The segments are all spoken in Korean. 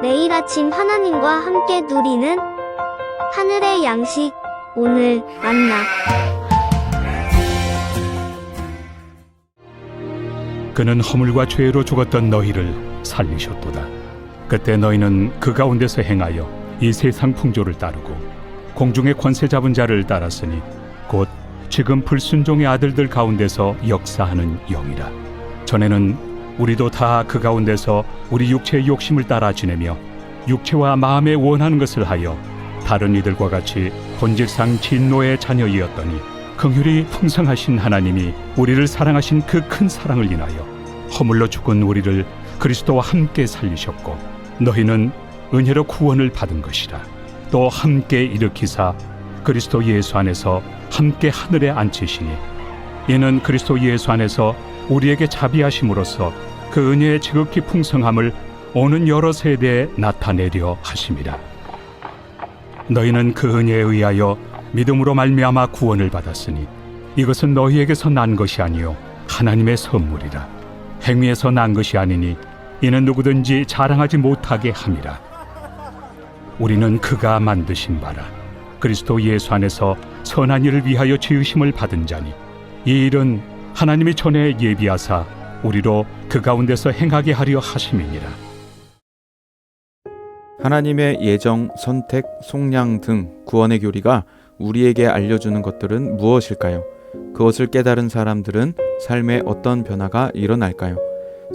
매일 아침 하나님과 함께 누리는 하늘의 양식, 오늘 만나. 그는 허물과 죄로 죽었던 너희를 살리셨도다. 그때 너희는 그 가운데서 행하여 이 세상 풍조를 따르고 공중의 권세 잡은 자를 따랐으니 곧 지금 불순종의 아들들 가운데서 역사하는 영이라. 전에는 우리도 다 그 가운데서 우리 육체의 욕심을 따라 지내며 육체와 마음에 원하는 것을 하여 다른 이들과 같이 본질상 진노의 자녀이었더니 긍휼이 풍성하신 하나님이 우리를 사랑하신 그 큰 사랑을 인하여 허물로 죽은 우리를 그리스도와 함께 살리셨고 너희는 은혜로 구원을 받은 것이라. 또 함께 일으키사 그리스도 예수 안에서 함께 하늘에 앉히시니 이는 그리스도 예수 안에서 우리에게 자비하심으로써 그 은혜의 지극히 풍성함을 오는 여러 세대에 나타내려 하심이라. 너희는 그 은혜에 의하여 믿음으로 말미암아 구원을 받았으니 이것은 너희에게서 난 것이 아니요 하나님의 선물이라. 행위에서 난 것이 아니니 이는 누구든지 자랑하지 못하게 함이라. 우리는 그가 만드신 바라 그리스도 예수 안에서 선한 일을 위하여 지으심을 받은 자니 이 일은 하나님이 전에 예비하사 우리로 그 가운데서 행하게 하려 하심이니라. 하나님의 예정, 선택, 속량 등 구원의 교리가 우리에게 알려주는 것들은 무엇일까요? 그것을 깨달은 사람들은 삶에 어떤 변화가 일어날까요?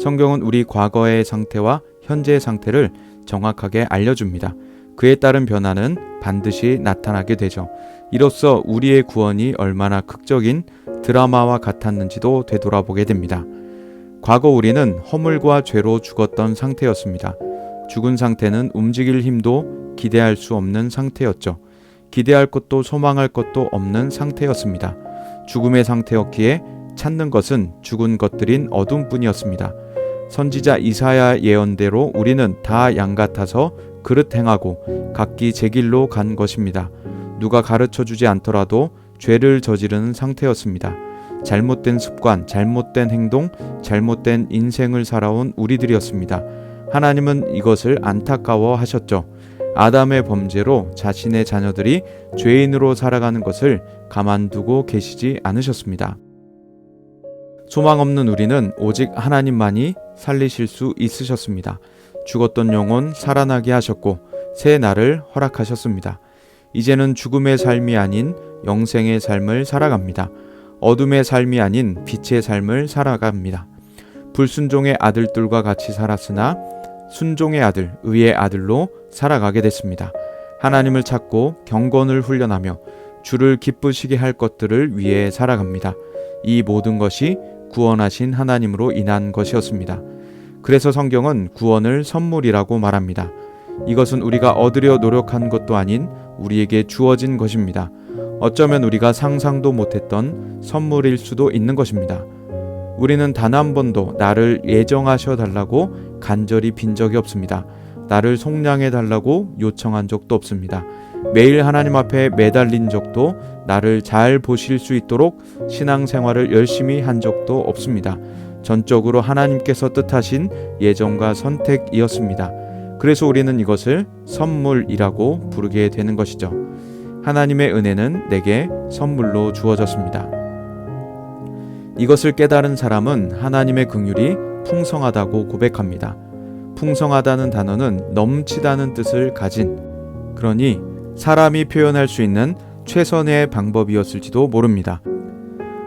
성경은 우리 과거의 상태와 현재의 상태를 정확하게 알려줍니다. 그에 따른 변화는 반드시 나타나게 되죠. 이로써 우리의 구원이 얼마나 극적인 드라마와 같았는지도 되돌아보게 됩니다. 과거 우리는 허물과 죄로 죽었던 상태였습니다. 죽은 상태는 움직일 힘도 기대할 수 없는 상태였죠. 기대할 것도 소망할 것도 없는 상태였습니다. 죽음의 상태였기에 찾는 것은 죽은 것들인 어둠뿐이었습니다. 선지자 이사야 예언대로 우리는 다 양 같아서 그릇 행하고 각기 제 길로 간 것입니다. 누가 가르쳐주지 않더라도 죄를 저지르는 상태였습니다. 잘못된 습관, 잘못된 행동, 잘못된 인생을 살아온 우리들이었습니다. 하나님은 이것을 안타까워 하셨죠. 아담의 범죄로 자신의 자녀들이 죄인으로 살아가는 것을 가만두고 계시지 않으셨습니다. 소망 없는 우리는 오직 하나님만이 살리실 수 있으셨습니다. 죽었던 영혼 살아나게 하셨고 새 날을 허락하셨습니다. 이제는 죽음의 삶이 아닌 영생의 삶을 살아갑니다. 어둠의 삶이 아닌 빛의 삶을 살아갑니다. 불순종의 아들들과 같이 살았으나 순종의 아들, 의의 아들로 살아가게 됐습니다. 하나님을 찾고 경건을 훈련하며 주를 기쁘시게 할 것들을 위해 살아갑니다. 이 모든 것이 구원하신 하나님으로 인한 것이었습니다. 그래서 성경은 구원을 선물이라고 말합니다. 이것은 우리가 얻으려 노력한 것도 아닌 우리에게 주어진 것입니다. 어쩌면 우리가 상상도 못했던 선물일 수도 있는 것입니다. 우리는 단 한 번도 나를 예정하셔 달라고 간절히 빈 적이 없습니다. 나를 속량해 달라고 요청한 적도 없습니다. 매일 하나님 앞에 매달린 적도, 나를 잘 보실 수 있도록 신앙생활을 열심히 한 적도 없습니다. 전적으로 하나님께서 뜻하신 예정과 선택이었습니다. 그래서 우리는 이것을 선물이라고 부르게 되는 것이죠. 하나님의 은혜는 내게 선물로 주어졌습니다. 이것을 깨달은 사람은 하나님의 긍휼이 풍성하다고 고백합니다. 풍성하다는 단어는 넘치다는 뜻을 가진, 그러니 사람이 표현할 수 있는 최선의 방법이었을지도 모릅니다.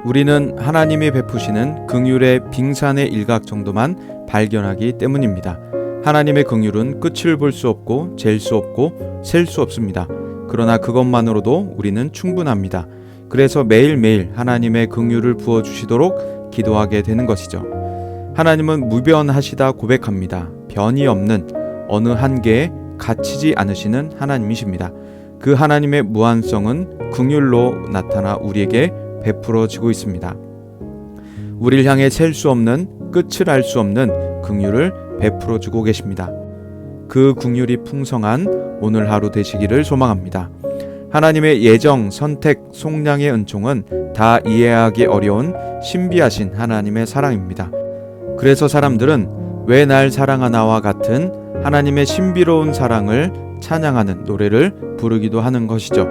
우리는 하나님이 베푸시는 긍휼의 빙산의 일각 정도만 발견하기 때문입니다. 하나님의 긍휼은 끝을 볼 수 없고 잴 수 없고 셀 수 없습니다. 그러나 그것만으로도 우리는 충분합니다. 그래서 매일매일 하나님의 긍휼을 부어주시도록 기도하게 되는 것이죠. 하나님은 무변하시다 고백합니다. 변이 없는 어느 한계에 갇히지 않으시는 하나님이십니다. 그 하나님의 무한성은 긍휼로 나타나 우리에게 베풀어지고 있습니다. 우리를 향해 셀 수 없는, 끝을 알 수 없는 긍휼을 베풀어주고 계십니다. 그 긍휼이 풍성한 오늘 하루 되시기를 소망합니다. 하나님의 예정, 선택, 속량의 은총은 다 이해하기 어려운 신비하신 하나님의 사랑입니다. 그래서 사람들은 왜 날 사랑하나와 같은 하나님의 신비로운 사랑을 찬양하는 노래를 부르기도 하는 것이죠.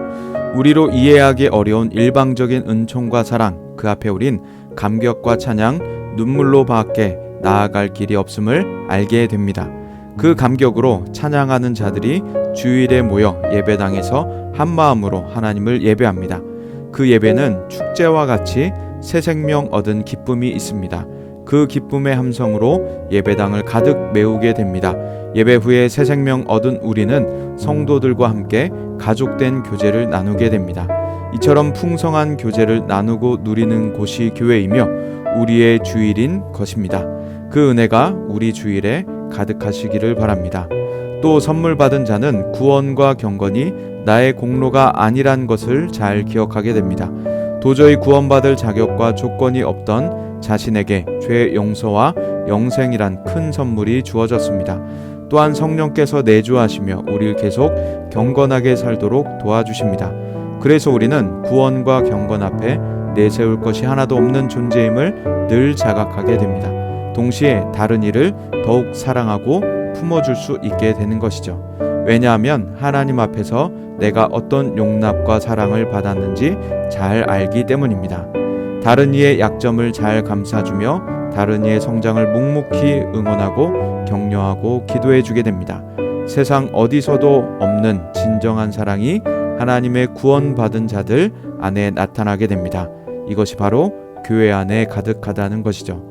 우리로 이해하기 어려운 일방적인 은총과 사랑, 그 앞에 우린 감격과 찬양, 눈물로 밖에 나아갈 길이 없음을 알게 됩니다. 그 감격으로 찬양하는 자들이 주일에 모여 예배당에서 한 마음으로 하나님을 예배합니다. 그 예배는 축제와 같이 새 생명 얻은 기쁨이 있습니다. 그 기쁨의 함성으로 예배당을 가득 메우게 됩니다. 예배 후에 새 생명 얻은 우리는 성도들과 함께 가족된 교제를 나누게 됩니다. 이처럼 풍성한 교제를 나누고 누리는 곳이 교회이며 우리의 주일인 것입니다. 그 은혜가 우리 주일에 가득하시기를 바랍니다. 또 선물 받은 자는 구원과 경건이 나의 공로가 아니란 것을 잘 기억하게 됩니다. 도저히 구원받을 자격과 조건이 없던 자신에게 죄 용서와 영생이란 큰 선물이 주어졌습니다. 또한 성령께서 내주하시며 우리를 계속 경건하게 살도록 도와주십니다. 그래서 우리는 구원과 경건 앞에 내세울 것이 하나도 없는 존재임을 늘 자각하게 됩니다. 동시에 다른 이를 더욱 사랑하고 품어줄 수 있게 되는 것이죠. 왜냐하면 하나님 앞에서 내가 어떤 용납과 사랑을 받았는지 잘 알기 때문입니다. 다른 이의 약점을 잘 감싸주며 다른 이의 성장을 묵묵히 응원하고 격려하고 기도해 주게 됩니다. 세상 어디서도 없는 진정한 사랑이 하나님의 구원받은 자들 안에 나타나게 됩니다. 이것이 바로 교회 안에 가득하다는 것이죠.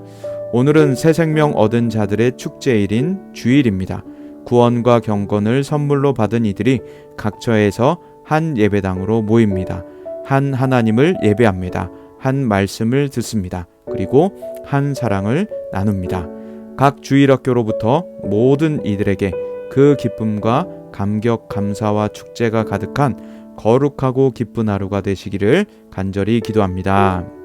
오늘은 새 생명 얻은 자들의 축제일인 주일입니다. 구원과 경건을 선물로 받은 이들이 각처에서 한 예배당으로 모입니다. 한 하나님을 예배합니다. 한 말씀을 듣습니다. 그리고 한 사랑을 나눕니다. 각 주일학교로부터 모든 이들에게 그 기쁨과 감격, 감사와 축제가 가득한 거룩하고 기쁜 하루가 되시기를 간절히 기도합니다.